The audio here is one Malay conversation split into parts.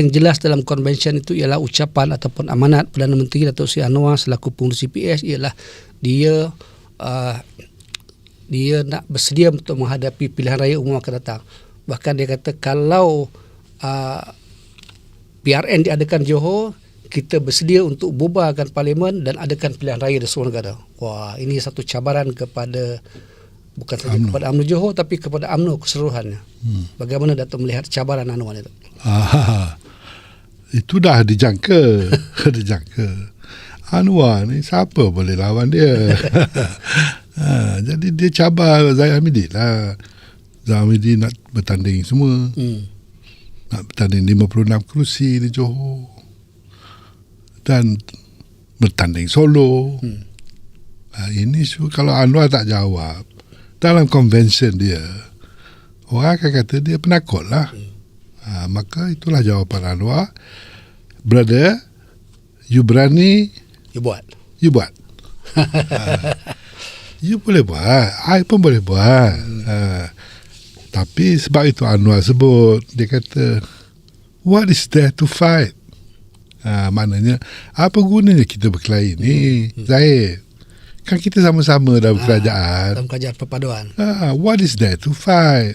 Yang jelas dalam konvensyen itu ialah ucapan ataupun amanat Perdana Menteri Datuk Seri Anwar selaku pengurusi PH ialah dia nak bersedia untuk menghadapi pilihan raya umum akan datang. Bahkan dia kata kalau PRN diadakan Johor, kita bersedia untuk bubarkan parlimen dan adakan pilihan raya di seluruh negara. Wah, ini satu cabaran kepada bukan saja kepada UMNO Johor tapi kepada UMNO keseluruhannya. Bagaimana Datuk melihat cabaran Anwar itu? Itu dah dijangka. Anwar ni siapa boleh lawan dia? Jadi dia cabar Zahid Hamidin lah. Zahid Hamidin nak bertanding semua. Nak bertanding 56 kerusi di Johor. Dan bertanding solo. Ini kalau Anwar tak jawab dalam konvensyen dia, orang akan kata dia penakut lah. Maka itulah jawapan Anwar. Brother, you berani, You buat. You boleh buat, I pun boleh buat. Tapi sebab itu Anwar sebut, dia kata, what is there to fight? Maknanya, apa gunanya kita berkelahi ni, Zahid? Kan kita sama-sama dalam kerajaan. Dalam kerajaan perpaduan. What is there to fight?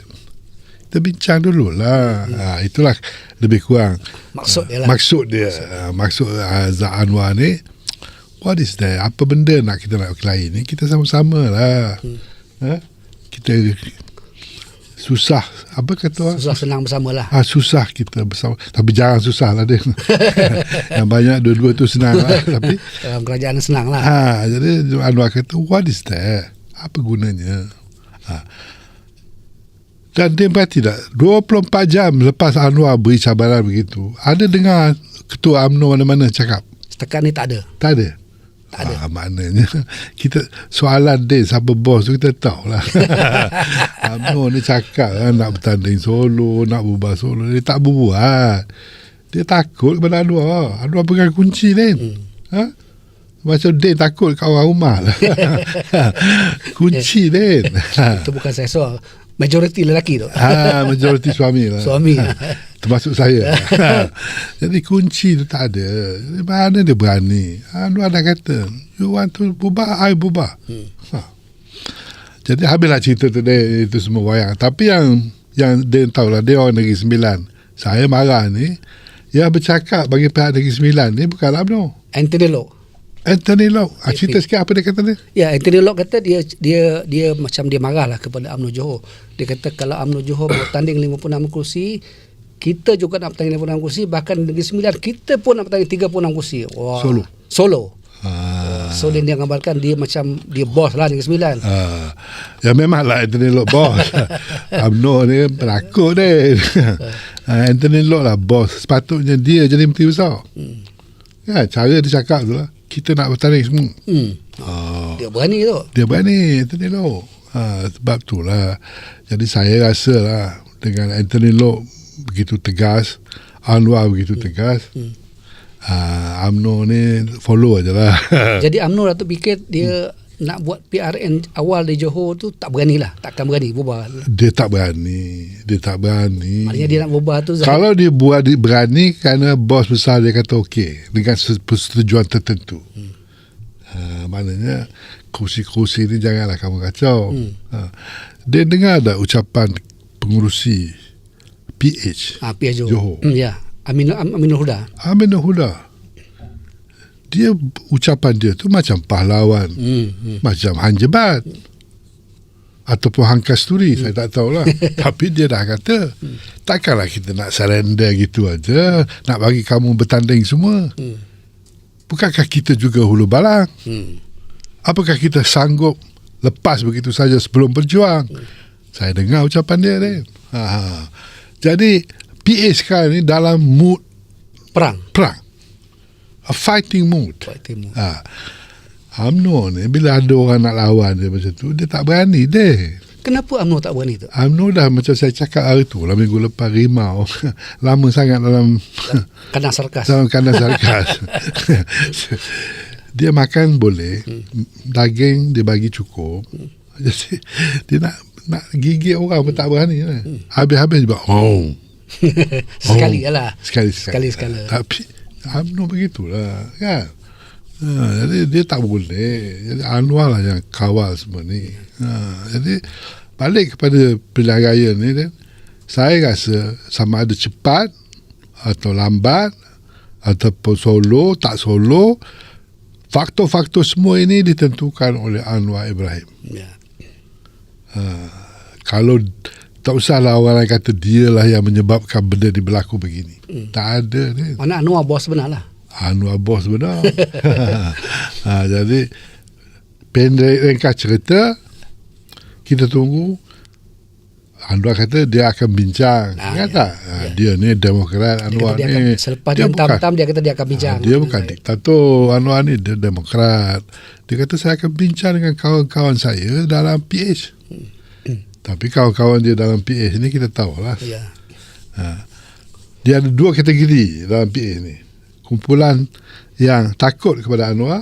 Kita bincang dululah. Itulah lebih kurang Maksud dia lah. Maksud Anwar ni, what is there? Apa benda kita nak berkelahi ni? Kita sama-sama lah. Kita susah, apa kata orang? Susah senang bersama lah. Susah kita bersama. Tapi jangan susah lah dia. Yang banyak dua-dua tu senang lah. Tapi dalam kerajaan senang lah. Jadi Anwar kata, what is that? Apa gunanya? Dan dia berarti tak 24 jam lepas Anwar beri cabaran begitu, ada dengar ketua UMNO mana-mana cakap? Setakat ni tak ada. Tak ada. Maknanya kita soalan dia siapa bos tu kita tahu lah. UMNO ni cakap nak bertanding solo, nak bubar solo, dia tak buat. Dia takut kepada Anwar. Anwar pegang kunci Din. Macam Din takut kat orang rumah lah. Kunci Din. Itu bukan saya soal. Majoriti lelaki tu. Majoriti suami lah. Suami. Termasuk saya. Jadi kunci tu tak ada. Mana dia berani? Anwar dah kata, you want to bubar, I bubar. Jadi habislah cerita tu dia, itu semua wayang. Tapi yang dia tahulah, dia orang Negeri Sembilan. Saya marah ni, yang bercakap bagi pihak Negeri Sembilan ni bukan UMNO. Anthony Loke. Cerita sikit apa dia kata ni? Ya, Anthony Loke kata dia macam dia marah lah kepada UMNO Johor. Dia kata kalau UMNO Johor bertanding 56 kursi, kita juga nak bertanding 56 kursi, bahkan Negeri Sembilan kita pun nak bertanding 36 kursi. Wah. Solo. So dia gambarkan dia macam dia bos lah Negeri Sembilan. Ya memanglah Anthony Loke bos. UMNO ni penakut dia. Anthony Loke lah bos. Sepatutnya dia jadi menteri besar. Cara dia cakap tu lah, kita nak bertanding semua. Dia berani tu. Anthony Loke. Sebab tu lah. Jadi saya rasa lah dengan Anthony Loke begitu tegas, Anwar begitu tegas, UMNO ni follow aje lah. Jadi UMNO Datuk fikir dia nak buat PRN awal di Johor tu tak berani lah. Takkan berani bubar. Dia tak berani. Maknanya dia nak bubar tu kalau dia buat berani kerana bos besar dia kata okey dengan persetujuan tertentu. Maknanya kursi-kursi ni janganlah kamu kacau. Dia dengar tak ucapan pengurusi PH Johor? Ya, Aminul Huda. Dia ucapan dia tu macam pahlawan, macam Han Jebat ataupun Han Kasturi, saya tak tahulah. Tapi dia dah kata, takkanlah kita nak surrender gitu aja, nak bagi kamu bertanding semua. Bukankah kita juga hulu balang? Apakah kita sanggup lepas begitu saja sebelum berjuang? Saya dengar ucapan dia ni. Jadi PA sekarang ni dalam mood perang. A fighting mood. UMNO ni bila ada orang nak lawan dia macam tu, dia tak berani dia. Kenapa UMNO tak berani tu? UMNO dah macam saya cakap hari tu lah, minggu lepas, rimau. Lama sangat dalam kandang sarkas. Dia makan boleh, daging dia bagi cukup. Jadi dia nak gigit orang pun tak berani lah. Habis-habis dia Sekali lah. Sekali-sekali. Sekali-sekala. Tapi UMNO begitulah kan. Jadi dia tak boleh. Jadi Anwar lah yang kawal semua ni. Jadi balik kepada pilihan raya ni kan, saya rasa sama ada cepat atau lambat ataupun solo, tak solo, faktor-faktor semua ini ditentukan oleh Anwar Ibrahim. Ya. Kalau tak usahlah orang lain kata dia lah yang menyebabkan benda ni berlaku begini. Tak ada ni. Mana Anwar bos benar lah. Anwar bos benar. Jadi pendek ringkas cerita, kita tunggu. Anwar kata dia akan bincang. Kata dia ni Demokrat. Anwar ni selepas dia hentam-hentam dia kata dia akan bincang. Dia bukan diktator. Anwar ni dia Demokrat. Dia kata saya akan bincang dengan kawan-kawan saya dalam PH. Tapi kawan-kawan dia dalam PH ni kita tahulah. Ya. Dia ada dua kategori dalam PH ni. Kumpulan yang takut kepada Anwar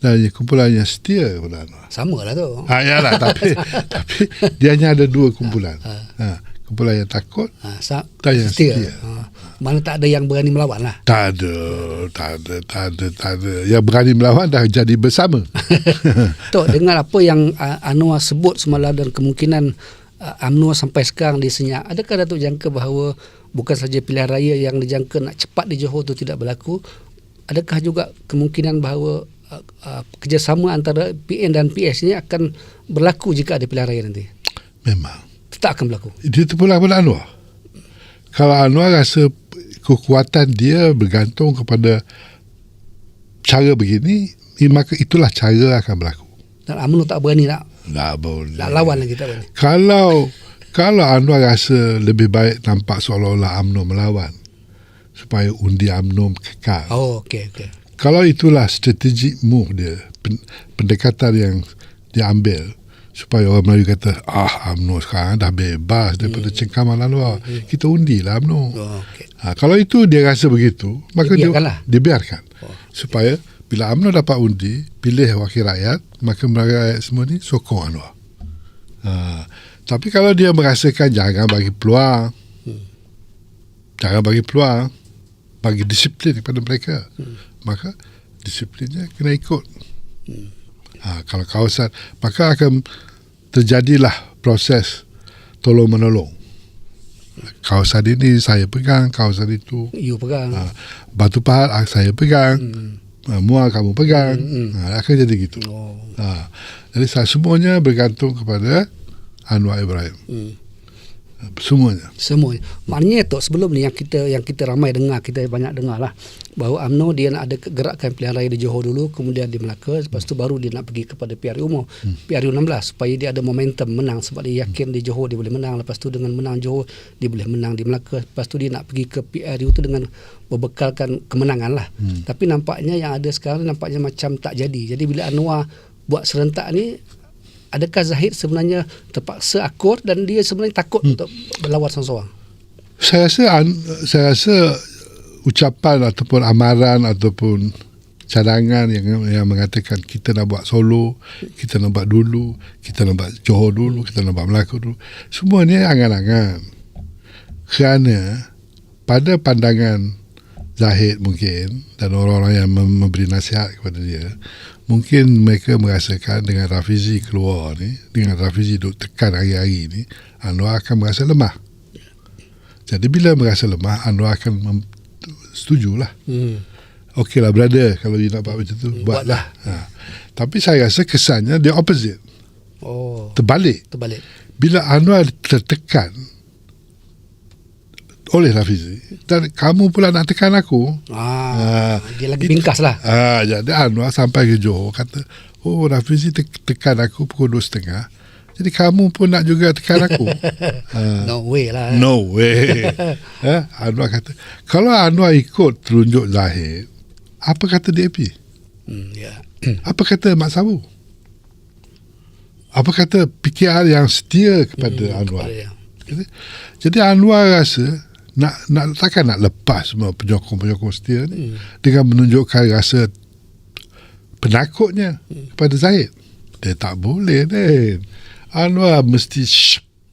dan kumpulan yang setia kepada Anwar. Sama lah tu. Yalah, tapi dia hanya ada dua kumpulan. Kumpulan yang takut dan yang setia. Mana tak ada yang berani melawan lah. Tak ada. Yang berani melawan dah jadi bersama. Tok, dengan apa yang Anwar sebut semalam dan kemungkinan UMNO sampai sekarang disenyap, adakah Datuk jangka bahawa bukan saja pilihan raya yang dijangka nak cepat di Johor itu tidak berlaku, adakah juga kemungkinan bahawa kerjasama antara PN dan PS ini akan berlaku jika ada pilihan raya nanti? Memang. Tak akan berlaku. Dia terpulang pada Anwar. Kalau Anwar rasa kekuatan dia bergantung kepada cara begini, maka itulah cara akan berlaku. Dan UMNO tak berani nak boleh. nak lawan lagi, tak berani. Kalau Anwar rasa lebih baik nampak seolah-olah UMNO melawan supaya undi UMNO kekal. Oh, okey. Kalau itulah strategic move dia, pendekatan yang dia ambil supaya orang Melayu kata UMNO sekarang dah bebas daripada cengkaman Anwar. Kita undilah UMNO. Okay. Kalau itu dia rasa begitu, maka dia biarkan. Supaya bila UMNO dapat undi, pilih wakil rakyat, maka rakyat semua ni sokong Anwar. Tapi kalau dia merasakan jangan bagi peluang, bagi disiplin kepada mereka, maka disiplinnya kena ikut. Kalau kawasan, maka akan terjadilah proses tolong-menolong. Kawasan ini saya pegang, kawasan itu you pegang. Batu Pahat saya pegang, Muar kamu pegang. Akan jadi gitu. Jadi semuanya bergantung kepada Anwar Ibrahim. Semuanya. Maknanya Tok, sebelum ni yang kita ramai dengar, kita banyak dengar lah, bahawa UMNO dia nak ada gerakan pilihan raya di Johor dulu, kemudian di Melaka, lepas tu baru dia nak pergi kepada PRU umum, PRU 16, supaya dia ada momentum menang, sebab dia yakin di Johor dia boleh menang, lepas tu dengan menang Johor dia boleh menang di Melaka, lepas tu dia nak pergi ke PRU tu dengan berbekalkan kemenangan lah. Tapi nampaknya yang ada sekarang nampaknya macam tak jadi. Jadi bila Anwar buat serentak ni, adakah Zahid sebenarnya terpaksa akur dan dia sebenarnya takut untuk berlawan seorang-seorang? Saya rasa ucapan ataupun amaran ataupun cadangan yang mengatakan kita nak buat solo, kita nak buat dulu, kita nak buat Johor dulu, kita nak buat Melaka dulu, semua ni angan-angan. Kerana pada pandangan Zahid mungkin dan orang-orang yang memberi nasihat kepada dia, mungkin mereka merasakan dengan Rafizi keluar ni, dengan Rafizi duduk tekan hari-hari ni, Anwar akan merasa lemah. Jadi bila merasa lemah, Anwar akan setujulah. Okeylah brother, kalau you nak buat macam tu, buatlah. Tapi saya rasa kesannya dia opposite. Terbalik. Bila Anwar tertekan oleh Rafizi dan kamu pula nak tekan aku, dia lagi bingkas lah. Jadi Anwar sampai ke Johor kata, Rafizi tekan aku pukul 2.30, jadi kamu pun nak juga tekan aku. No way lah. Anwar kata, kalau Anwar ikut terunjuk Zahid, apa kata DAP? Apa kata Mak Sabu? Apa kata PKR yang setia kepada Anwar? Jadi Anwar rasa takkan nak lepas semua penyokong-penyokong setia ni dengan menunjukkan rasa penakutnya kepada Zahid. Dia tak boleh. Anwar mesti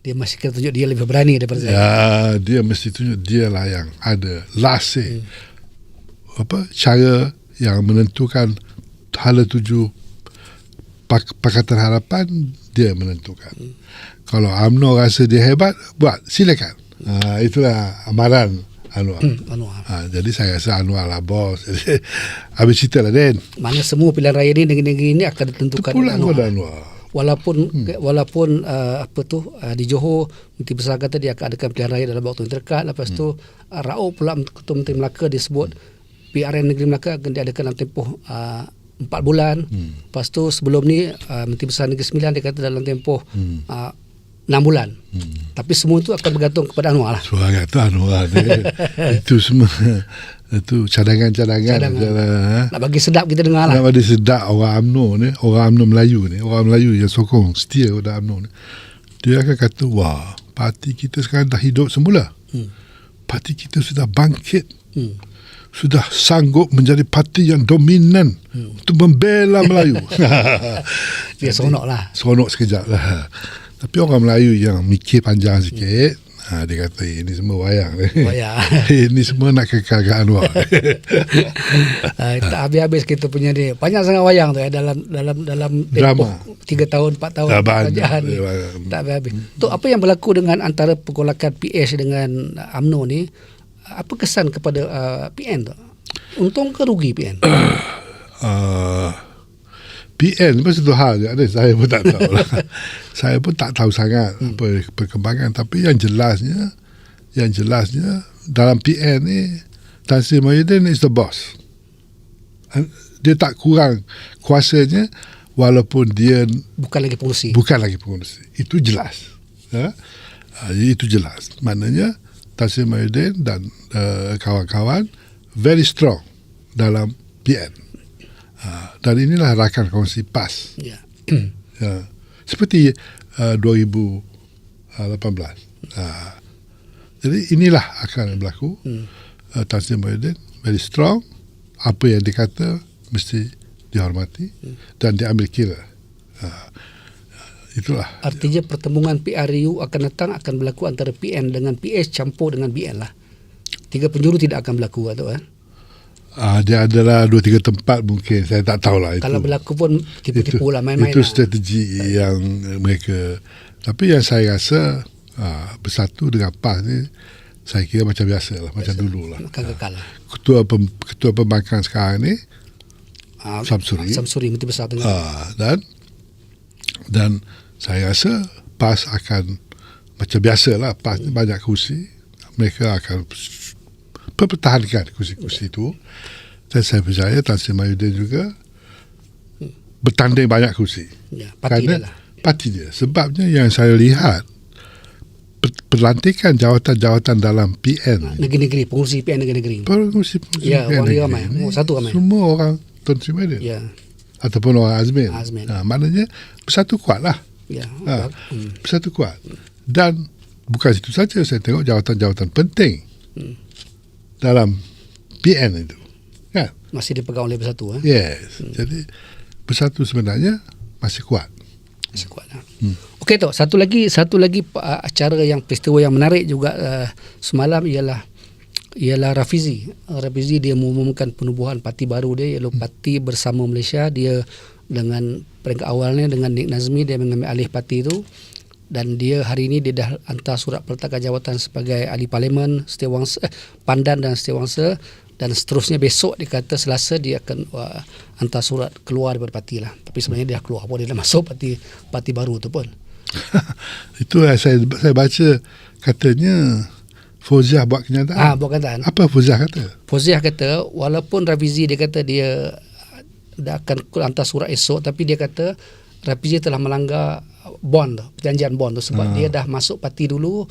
Dia masih kena tunjuk dia lebih berani daripada saya. Ya, dia mesti tunjuk dia lah yang ada last say. Cara yang menentukan hala tuju Pakatan Harapan, dia menentukan. Kalau UMNO rasa dia hebat, buat, silakan. Itulah amaran Anwar. Anwar. Jadi saya rasa Anwar lah bos. Jadi, habis cerita lah Den. Mana semua pilihan raya ni negeri-negeri ini akan ditentukan oleh Pulang Anwar. pada Anwar. Walaupun di Johor Menteri Besar kata dia akan adakan pilihan raya dalam waktu yang terdekat. Lepas tu Rauf pula Ketua Menteri Melaka dia sebut PRN Negeri Melaka akan diadakan dalam tempoh 4 bulan. Lepas tu sebelum ni Menteri Besar Negeri Sembilan dia kata dalam tempoh 6 bulan. Tapi semua itu akan bergantung kepada Anwar lah. Suara tu Anwar dia. Itu semua itu cadangan-cadangan. Nak bagi sedap kita dengar lah. Nak bagi sedap orang UMNO ni, orang UMNO Melayu ni, orang Melayu yang sokong setia pada UMNO ni. Dia akan kata, wah, parti kita sekarang dah hidup semula. Parti kita sudah bangkit. Sudah sanggup menjadi parti yang dominan untuk membela Melayu. Dia seronok lah. Seronok sekejap lah. Tapi orang Melayu yang mikir panjang sikit, dia kata ini semua wayang. Ini semua nak kekalkan Anwar. Tak habis-habis kita punya ni. Banyak sangat wayang tu dalam drama 3 tahun 4 tahun kerajaan ni. Tak habis-habis. Tu apa yang berlaku dengan antara pergolakan PH dengan UMNO ni? Apa kesan kepada PN tu? Untung ke rugi PN? PN pun satu hal je. Saya pun tak tahu lah. Saya pun tak tahu sangat apa perkembangan. Tapi yang jelasnya dalam PN ni Tan Sri Mahyudin is the boss. Dia tak kurang kuasanya walaupun dia bukan lagi pengurusi. Itu jelas. Itu jelas. Maknanya Tan Sri Mahyudin dan kawan-kawan very strong dalam PN. Dan inilah rakan kongsi PAS. Seperti 2018. Jadi inilah akan berlaku. Tan Sri Mahyudin very strong. Apa yang dikata mesti dihormati dan diambil kira. Itulah. Artinya pertembungan PRU akan datang akan berlaku antara PN dengan PH campur dengan BN lah. 3 penjuru tidak akan berlaku atau kan? Dia adalah 2-3 tempat mungkin. Saya tak tahulah itu. Kalau berlaku pun tipu-tipu lah, main-main itu lah. strategi yang mereka. Tapi yang saya rasa bersatu dengan PAS ni saya kira macam biasa lah, macam dulu lah. Akan kekal lah. Ketua pembangkang sekarang ni Samsuri Menteri Besar dan saya rasa PAS akan macam biasa lah. PAS ni banyak kursi, mereka akan pertahankan kursi-kursi itu. Dan saya percaya Tan Sri Mahyudin juga bertanding banyak kursi. Parti dia. Sebabnya yang saya lihat pelantikan jawatan-jawatan dalam PN negeri-negeri, pengurusi PN negeri-negeri. Pengurusi ya, PN orang ramai. Satu ramai. Semua orang Tan Sri Mahyudin. Ya. Ataupun orang Azmin. Maknanya bersatu kuat lah. Ya. Bersatu kuat. Dan bukan situ saja, saya tengok jawatan-jawatan penting dalam PN itu. Kan? Masih dipegang oleh Bersatu. Yes. Jadi Bersatu sebenarnya masih kuat. Masih kuat. Okey tu, satu lagi acara yang peristiwa yang menarik juga semalam ialah Rafizi. Rafizi dia mengumumkan penubuhan parti baru dia, iaitu Parti Bersama Malaysia. Dia dengan peringkat awalnya dengan Nik Nazmi, dia mengambil alih parti itu. Dan dia hari ini dia dah hantar surat peletakan jawatan sebagai ahli parlimen Setiawangsa, Pandan dan Setiawangsa, dan seterusnya besok dia kata Selasa dia akan hantar surat keluar daripada parti lah. Tapi sebenarnya dia dah keluar pun, dia dah masuk parti baru tu pun. Itu saya baca katanya Fauziah buat kenyataan. Buat kenyataan. Apa Fauziah kata? Fauziah kata walaupun Rafizi dia kata dia dah akan hantar surat esok, tapi dia kata Rafizi telah melanggar perjanjian bond tu sebab dia dah masuk parti dulu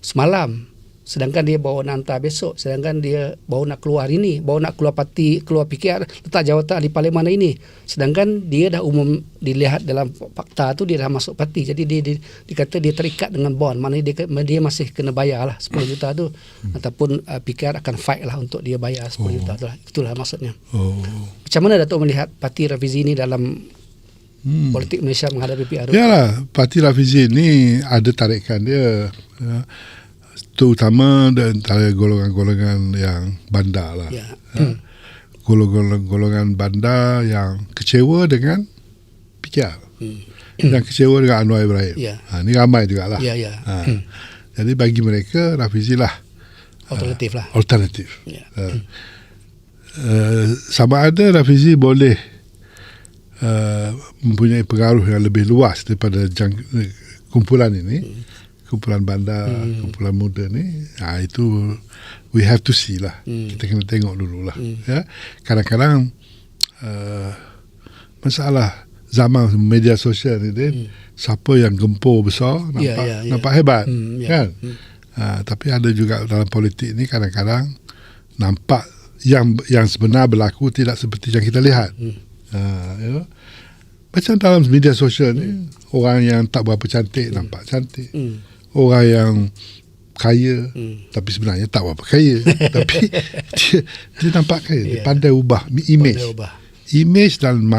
semalam, sedangkan dia baru nak hantar besok, sedangkan dia baru nak keluar hari ni, baru nak keluar parti, keluar PKR, letak jawatan ahli parlimen hari ni, sedangkan dia dah umum dilihat dalam fakta tu dia dah masuk parti. Jadi dia kata dia terikat dengan bond, maknanya dia masih kena bayar lah 10 juta tu, ataupun PKR akan fight lah untuk dia bayar 10 juta tu lah. Itulah maksudnya. Macam mana Datuk melihat parti Rafizi ni dalam politik Malaysia menghadapi PRU. Yalah, Parti Rafizi ni ada tarikan dia, terutama antara golongan-golongan yang bandar lah. Ya. Golongan bandar yang kecewa dengan PKR, yang kecewa dengan Anwar Ibrahim. Ya. Ni ramai jugalah. Ya, ya. Jadi bagi mereka Rafizi lah Alternatif lah. alternatif. Ya. Sama ada Rafizi boleh mempunyai pengaruh yang lebih luas daripada kumpulan ini, kumpulan bandar, kumpulan muda ni, itu we have to see lah. Kita kena tengok dulu lah. Ya. Kadang-kadang masalah zaman media sosial ni Din, siapa yang gempur besar nampak hebat, kan? Tapi ada juga dalam politik ni kadang-kadang nampak yang sebenar berlaku tidak seperti yang kita lihat. Ya. Macam dalam media sosial ni, orang yang tak berapa cantik nampak cantik. Orang yang kaya tapi sebenarnya tak berapa kaya. Tapi dia nampak kaya. Dia pandai ubah image. Image dalam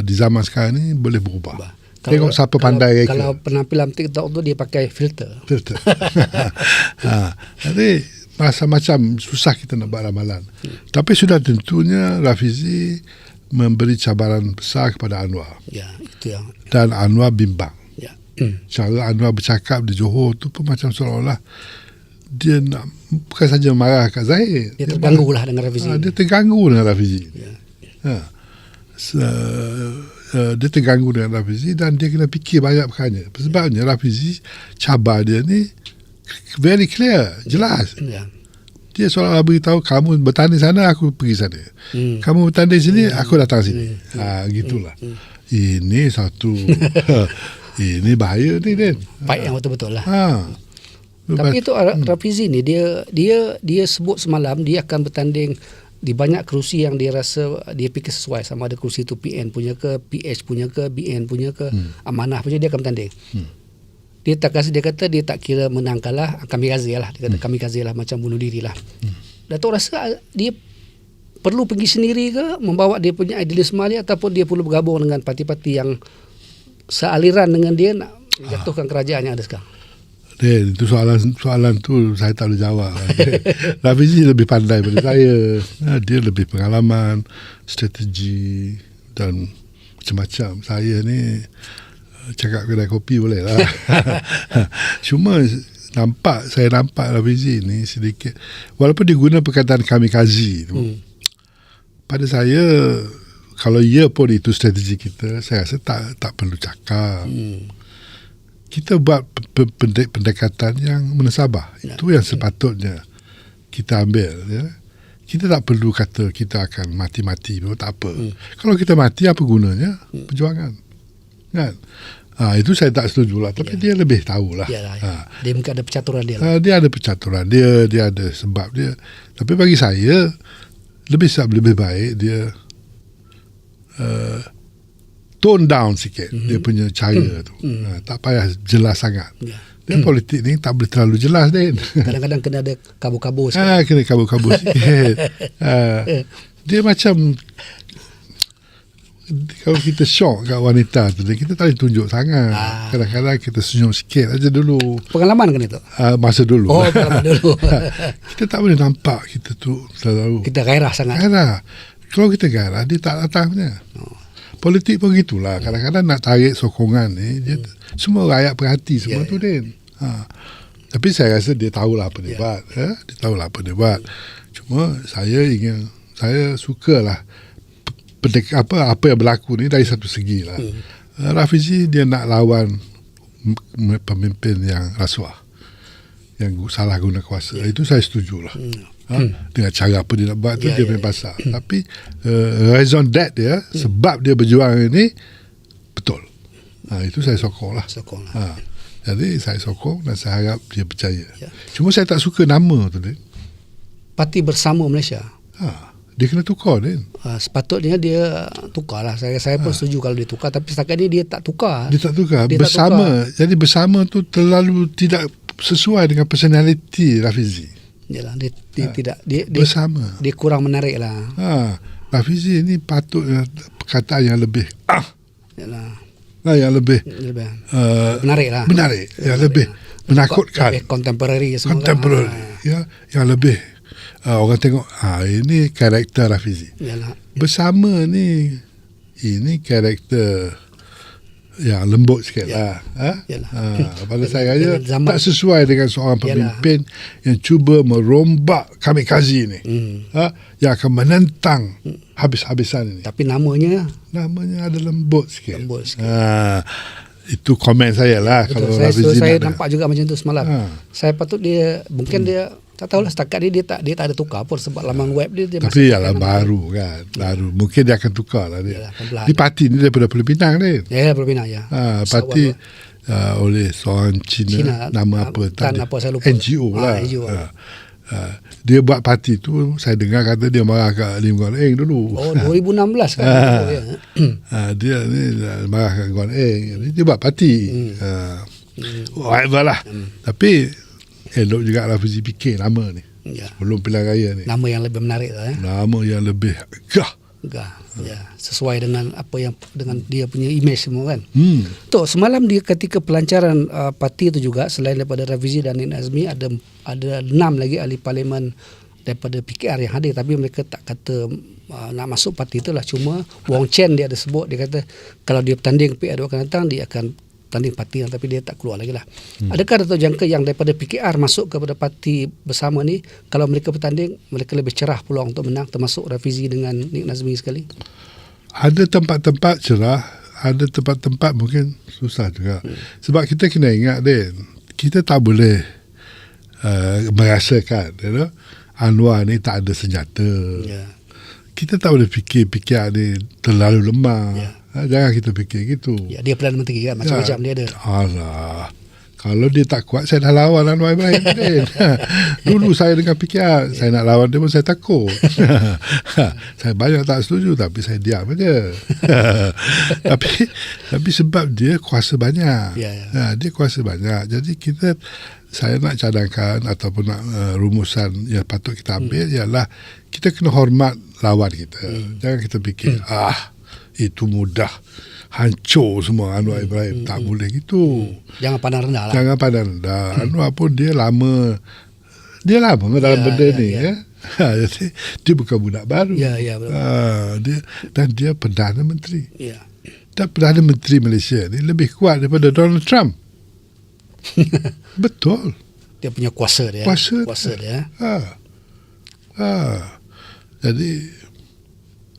di zaman sekarang ni boleh berubah. Tengok siapa pandai. Kalau penampilan TikTok tu dia pakai filter. Jadi macam-macam susah kita nak buat ramalan. Tapi sudah tentunya Rafizi memberi cabaran besar kepada Anwar. Ya, itu yang. Dan Anwar bimbang. Ya. Cara Anwar bercakap di Johor tu pun macam seolah-olah dia nak bukan saja marah kat Zahir. Dia terganggu lah dengan Rafizi. Dia terganggu dengan Rafizi. Ya. Dia terganggu dengan Rafizi dan dia kena fikir banyak perkara. Sebabnya Rafizi cabar dia ni very clear, jelas. Ya. Dia seolah-olah beritahu, kamu bertanding sana, aku pergi sana. Kamu bertanding sini, aku datang sini. Gitulah. Ini satu ini bahaya ni, Din. Baik yang betul-betul lah. Tapi itu Rafizi ni dia sebut semalam dia akan bertanding di banyak kerusi yang dia rasa dia fikir sesuai, sama ada kerusi itu PN punya ke, PH punya ke, BN punya ke, Amanah punya, dia akan bertanding. Dia kata dia tak kira menang kalah, kamikaze lah. Dia kata kamikaze lah, macam bunuh diri lah. Datuk rasa dia perlu pergi sendiri ke, membawa dia punya idealisme dia, ataupun dia perlu bergabung dengan parti-parti yang sealiran dengan dia nak menjatuhkan kerajaan yang ada sekarang? Itu soalan tu saya tak boleh jawab. Rafizi lebih pandai daripada saya. Dia lebih pengalaman, strategi dan macam-macam. Saya ni cakap kedai kopi boleh lah. Cuma saya nampak Rafizi ni sedikit, walaupun dia guna perkataan kamikaze tu, pada saya kalau ia pun itu strategi kita, saya rasa tak perlu cakap. Kita buat pendekatan yang menasabah. Itu yang sepatutnya kita ambil. Ya. Kita tak perlu kata kita akan mati-mati, tak apa. Kalau kita mati, apa gunanya perjuangan? Kan? Itu saya tak setuju lah. Tapi dia lebih tahulah. Dia mungkin ada percaturan dia lah. Dia ada percaturan dia ada sebab dia. Tapi bagi saya lebih baik dia tone down sikit dia punya cara tu. Tak payah jelas sangat. Dia politik ni tak boleh terlalu jelas, Din. Kadang-kadang kena ada kabur-kabur sikit. Kena kabur-kabur sikit. Dia macam kalau kita shock kat wanita tu, kita tak boleh tunjuk sangat. Kadang-kadang kita senyum sikit aja dulu. Pengalaman kan itu? Masa dulu. Pengalaman dulu. Kita tak boleh nampak kita tu selalu. Kita gairah sangat. Gairah. Kalau kita gairah, dia tak datang punya. Politik pun gitulah. Kadang-kadang nak tarik sokongan ni, dia semua rakyat perhati semua tu, Din. Tapi saya rasa dia tahulah apa dia buat. Dia tahulah apa dia buat. Cuma saya sukalah apa yang berlaku ni dari satu segi lah. Rafizi dia nak lawan pemimpin yang rasuah, yang salah guna kuasa. Itu saya setujulah. Dengan cara apa dia nak buat tu dia punya pasal. Tapi raison d'être dia, sebab dia berjuang ini betul. Itu saya sokong lah. Jadi saya sokong dan saya harap dia percaya. Cuma saya tak suka nama tu, Din. Parti Bersama Malaysia. Dia kena tukar, Din. Sepatutnya dia tukar lah. Saya pun setuju kalau dia tukar. Tapi setakat ni dia tak tukar. Dia tak tukar. Bersama. Jadi bersama tu terlalu tidak sesuai dengan personality Rafizi. Yalah, dia tidak bersama. Dia kurang menarik lah. Rafizi ni patut perkataan yang lebih yalah. lah yang lebih Lebih menarik lah. yang lebih menakutkan, Lebih contemporary semua. contemporary, yang lebih orang tengok ini karakter Rafizi. Yalah. Bersama ni ini karakter yang lembut sikit lah. Yalah. Pada saya rasa Dengan zaman- tak sesuai dengan seorang pemimpin yang cuba merombak kamikaze ni. Yang akan menentang habis-habisan ni. Tapi namanya Namanya ada lembut sikit. Lembut sikit. Itu komen saya lah. Kalau betul. Rafizi Saya nak ada. nampak juga macam tu semalam. Ha. Saya patut dia mungkin dia tak tahulah setakat ni dia tak ada tukar pun sebab laman web dia Tapi masih ialah pakai nama. baru kan. Baru. Mungkin dia akan tukar lah dia. Yalah, pelan-pelan. Di parti ni daripada Pulau Pinang ni. Ya, berbina ya. Parti oleh seorang Cina, Cina, nama apa tan tadi? apa saya lupa. NGO lah. NGO. Dia buat parti tu, saya dengar kata dia marah kat Lim Guan Eng dulu. Oh 2016 kan. Ya. Dia ni marah kat Guan Eng. Dia buat parti. Whatever lah. Tapi elok juga Rafizi fikir nama ni. Ya. Sebelum pilihan raya ni. Nama yang lebih menarik lah ya. Nama yang lebih gah. Ya, sesuai dengan apa yang dengan dia punya image semua kan. Hmm. Semalam dia ketika pelancaran parti itu juga selain daripada Rafizi dan Nin Azmi ada 6 lagi ahli parlimen daripada PKR yang hadir, tapi mereka tak kata nak masuk parti itulah. Cuma Wong Chen dia ada sebut, dia kata kalau dia bertanding PKR akan datang dia akan tanding parti, tapi dia tak keluar lagi lah. Adakah Dato' jangka yang daripada PKR masuk kepada parti bersama ni, kalau mereka bertanding mereka lebih cerah peluang untuk menang, termasuk Rafizi dengan Nik Nazmi sekali? Ada tempat-tempat cerah, ada tempat-tempat mungkin susah juga. Sebab kita kena ingat Din, kita tak boleh merasakan Anwar ni tak ada senjata. Ya. Kita tak boleh fikir ni terlalu lemah. Ya. Jangan kita fikir gitu. Ya, dia Perdana Menteri kan, macam-macam dia ada. Alah, kalau dia tak kuat, saya dah lawan Anwar Ibrahim. Dulu saya dengan PKR, saya nak lawan dia pun saya takut. Saya banyak tak setuju, tapi saya diam aja. tapi sebab dia kuasa banyak. Ya. Dia kuasa banyak. Jadi saya nak cadangkan ataupun nak rumusan yang patut kita ambil ialah kita kena hormat lawan kita. Jangan kita fikir itu mudah, hancur semua Anwar Ibrahim. Tak boleh gitu. Jangan pandang rendah lah. Jangan pandang rendah. Anwar pun dia lama dalam benda ni. Jadi dia bukan budak baru. Ya, betul. Dia Perdana Menteri. Ya. Dan Perdana Menteri Malaysia ni lebih kuat daripada Donald Trump. Betul. Dia punya kuasa dia. Kuasa dia. Jadi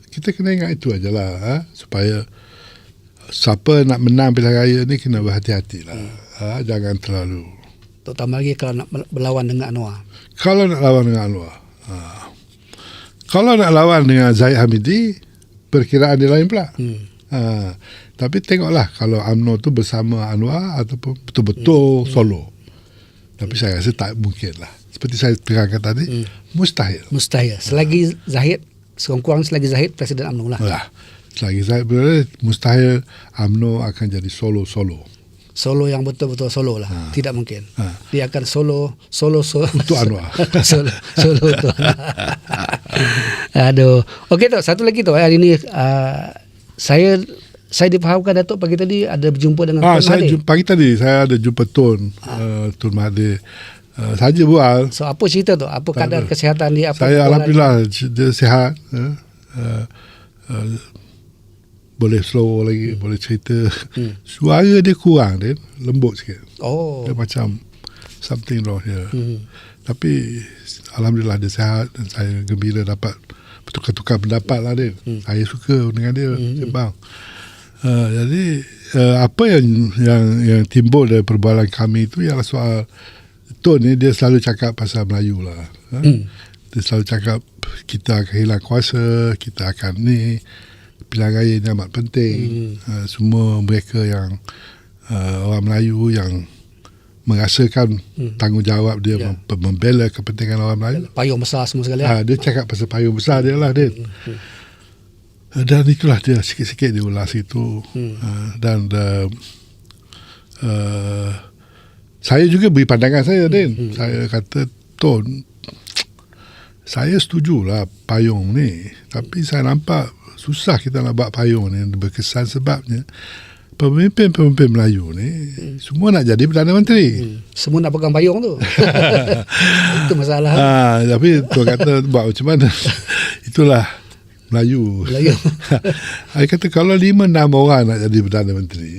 kita kena ingat itu ajalah supaya siapa nak menang pilihan raya ni kena berhati-hatilah. Jangan terlalu. Terutama lagi kalau nak berlawan dengan Anwar. Kalau nak lawan dengan Anwar. Kalau nak lawan dengan Zahid Hamidi, perkiraan dia lain pula. Tapi tengoklah kalau UMNO tu bersama Anwar ataupun betul-betul solo. Tapi saya rasa tak mungkin lah. Seperti saya terangkan tadi, mustahil. Selagi Zahid, sekurang-kurang selagi Zahid Presiden UMNO lah. Selagi Zahid berada, mustahil UMNO akan jadi solo. Solo yang betul-betul solo lah. Tidak mungkin. Dia akan solo untuk Anwar. solo untuk Anwar. Aduh. Okey Tok, satu lagi Tok, hari ni saya difahamkan Datuk pagi tadi ada berjumpa dengan Tun Mahathir. Pagi tadi saya ada jumpa Tun Mahathir. Saja bual. So apa cerita tu? Apa kadar kesihatan dia? Saya alhamdulillah dia sihat. Boleh slow lagi, boleh cerita. Suara dia kurang, dia lembut sikit. Dia macam something wrong here. Tapi alhamdulillah dia sihat dan saya gembira dapat bertukar-tukar pendapat lah dia. Saya suka dengan dia sembang. Jadi apa yang timbul dari perbualan kami itu ialah soal Tun ni dia selalu cakap pasal Melayu lah. Dia selalu cakap kita akan hilang kuasa, kita akan ni, pilihan raya ni amat penting. Semua mereka yang orang Melayu yang merasakan tanggungjawab dia membela kepentingan orang Melayu. Payung besar semua sekali. Dia cakap pasal payung besar dia lah dia. Dan itulah dia sikit-sikit dia ulas itu. Dan saya juga beri pandangan saya, Din. Saya kata, Tun, saya setujulah payung ni. Tapi saya nampak susah kita nak buat payung ni berkesan sebabnya pemimpin-pemimpin Melayu ni semua nak jadi Perdana Menteri. Semua nak pegang payung tu. Itu masalah. Tapi tu kata buat macam mana? Itulah Melayu. Saya kata kalau 5-6 orang nak jadi Perdana Menteri,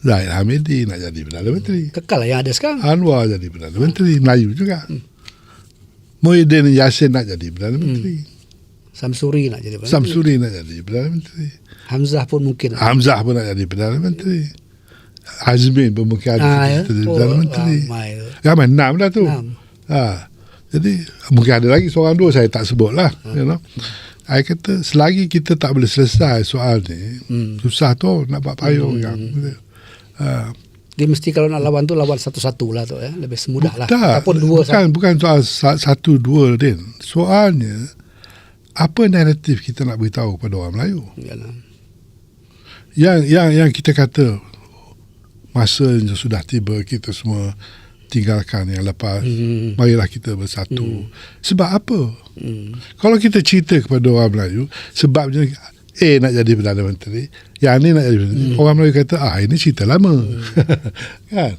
Zahid Hamidi nak jadi Perdana Menteri. Kekal yang ada sekarang. Anwar jadi Perdana Menteri, Melayu juga. Muhyiddin Yassin nak jadi Perdana Menteri. Samsuri nak jadi Perdana Samsuri nak jadi Perdana Menteri. Hamzah pun mungkin. Hamzah pun nak jadi Perdana Menteri. Azmin pun mungkin ada jadi Perdana Menteri. Ramai 6 dah tu. Jadi mungkin ada lagi seorang dua saya tak sebut lah. You know. Saya kata selagi kita tak boleh selesai soal ni, susah tu nak buat payung. Dia mesti kalau nak lawan tu lawan satu-satu lah tu, lebih semudah lah. Bukan soal satu dua Din. Soalnya apa naratif kita nak beritahu kepada orang Melayu? Yalah. Yang kita kata masa yang sudah tiba, kita semua tinggalkan yang lepas, marilah kita bersatu. Sebab apa? Kalau kita cerita kepada orang Melayu, sebabnya A nak jadi Perdana Menteri, yang ni nak jadi Perdana Menteri, orang Melayu kata ini cerita lama. Kan?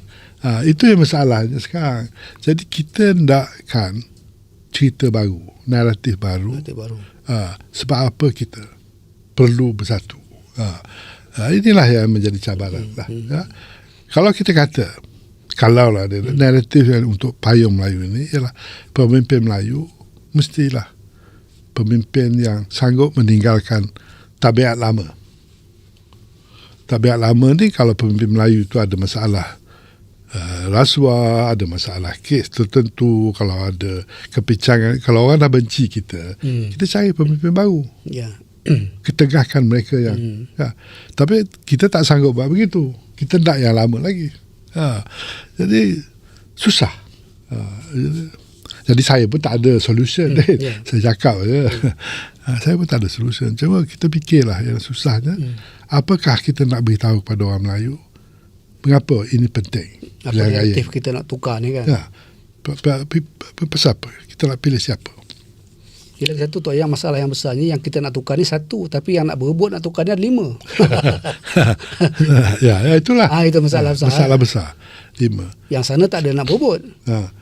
Itu yang masalahnya sekarang. Jadi kita hendakkan cerita baru, naratif baru. Sebab apa kita perlu bersatu. Inilah yang menjadi cabaran lah. Kalau kita kata, kalau lah ada naratif yang untuk payung Melayu ini ialah pemimpin Melayu mestilah pemimpin yang sanggup meninggalkan tabiat lama. Tabiat lama ni kalau pemimpin Melayu itu ada masalah rasuah, ada masalah kes tertentu, kalau ada kepincangan, kalau orang dah benci kita, kita cari pemimpin baru. Ketegahkan mereka yang tapi kita tak sanggup buat begitu. Kita nak yang lama lagi. Jadi susah. Jadi saya pun tak ada solution. Saya cakap je. Saya pun tak ada solution. Cuma kita fikirlah yang susahnya, apakah kita nak beritahu kepada orang Melayu mengapa ini penting. Apa naratif kita nak tukar ni kan? Pasal apa? Kita nak pilih siapa? Yelah, satu tu yang masalah yang besarnya, yang kita nak tukar ni satu, tapi yang nak berebut nak tukar ni ada 5. Itulah. Itu masalah besar. Masalah besar. 5. Yang sana tak ada nak berebut.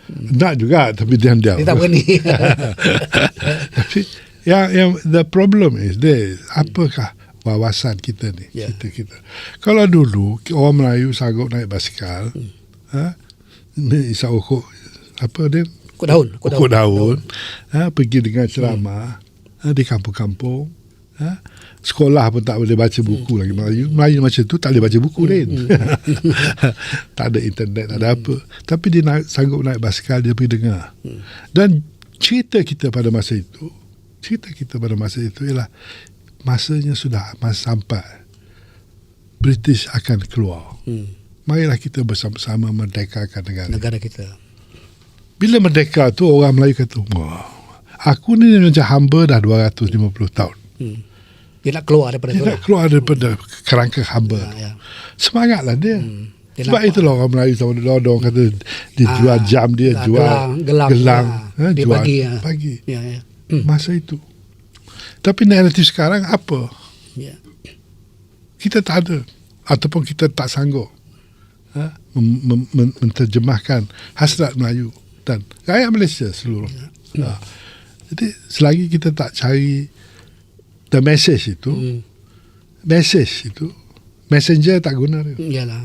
Nak juga, tapi diam-diam. Dia tak berani. Tapi yang the problem is this, apakah wawasan kita ni? Kita. Kalau dulu orang Melayu sanggup naik basikal, isap okok, apa dia? Okok daun. Pergi dengan ceramah di kampung-kampung. Sekolah pun tak boleh baca buku lagi Melayu macam tu tak boleh baca buku Din. Tak ada internet, tak ada apa. Tapi dia sanggup naik basikal, dia pergi dengar. Dan cerita kita pada masa itu ialah masanya sudah sampai British akan keluar. Marilah kita bersama-sama merdekakan negara kita. Bila merdeka tu orang Melayu kata, wah, aku ni macam hamba dah 250 tahun. Dia nak keluar daripada tu. Dia nak keluar daripada kerangka hamba. Semangatlah dia. Sebab itulah orang Melayu sama orang kata dia jual jam, dia jual gelang dia jual pagi. Masa itu. Tapi naratif sekarang apa? Kita tak ada, ataupun kita tak sanggup menterjemahkan hasrat Melayu dan rakyat Malaysia seluruh. Jadi selagi kita tak cari the message itu, messenger tak guna dia. Iyalah.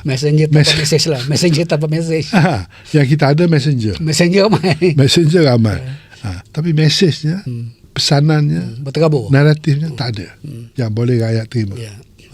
Messenger tanpa message lah. Messenger tanpa message. Yang kita ada messenger. Messenger ramai. Tapi message-nya, pesanannya, berterabur, naratifnya tak ada yang boleh rakyat terima.